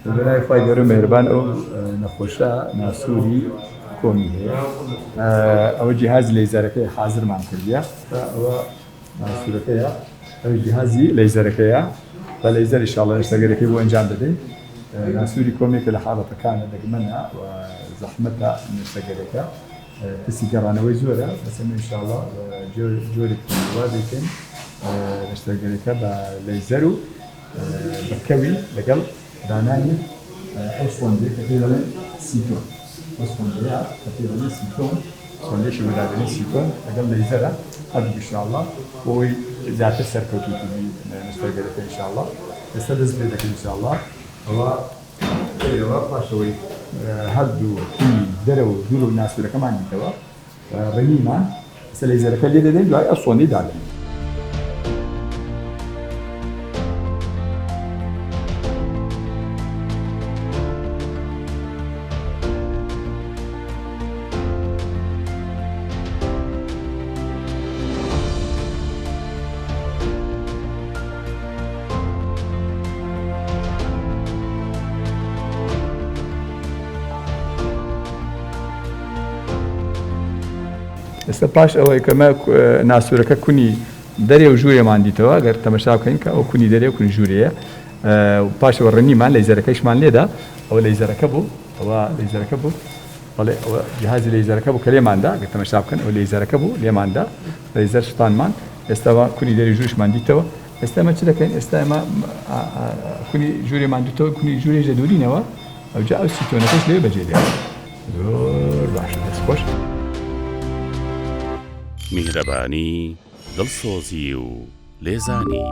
بنای خواهی گەورە مهربان ئەو نەخۆشە ناسووری کۆمی هەیە ئەوە جیهازی لەیزەرەکەی حازرمان کردیە ئەوە ناسوورەکەیە ئەوە جیهازی لەیزەرەکەیە بە لەیزەر ئینشاڵڵا هێشتاگەرەکەی بۆ ئەنجام دەدەین ناسووری کۆمێکە لە حاڵەتەکانە دەگمەنە و زەحمەتە نوێستەگەرەکە کەسی گەڕانەوەی زۆرە بەسەر ئینشاڵڵا جۆرێکی وا دەکەین نوێستەگەرەکە بە لەیزەر و بەکەوی لەگەڵ دانانی ئەو سۆندەیە کە پێی دەڵێن سیتۆن ئەو سۆندەیە کە پێی دەڵێن سیتۆن سۆندێکی وەدادنی سیتۆن لەگەڵ لەیزەرە هەردوو ئینشاڵڵا بۆی زیاتر سەرکەوتووی نوێستەگەرەکە ئینشاڵڵا ئێستا دەست پێ دەکەین ئینشاڵڵا ئەوە پاشەوەی هەردوو دەرە و دوور و ناسوورەکەمان دیتەوە ڕێنیمان ئێستا لەیزەرەکە لێ دەدەین دوای ئەو سۆندەی دادەین ئێستا پاش ئەوەی کەمە ناسوورەکە کونی دەرێ و ژوورێمان دیتەوە گەر تەمەشا بکەین کە ئەو کونی دەرێ و کونی ژوورەیە پاشەوە ڕێنیمان لەیزەرەکەیشمان لێدا ئەوە لەیزەرەکە بوو ئەوە لەیزەرەکە بوو بەڵێ ئەوە جیهازی لەیزەرەکە بوو کە لێماندا گەر تەمەشا بکەن ئەو لەیزەرەکە بوو لێماندا لەیزەر شتانمان ئێستاوە کونی دەری ژوورشمان دیتەوە ئێستا ئەمە چ دەکەین ئێستا ئێمە کونی ژوورێمان دیتەوە کونی ژوورێ ژەدورینەوە ئەوجا ئەو سیتۆنەکەش لێ بەجێدێت زۆر باشە دەستخۆش میهرەبانی دڵسۆزی و لێزانی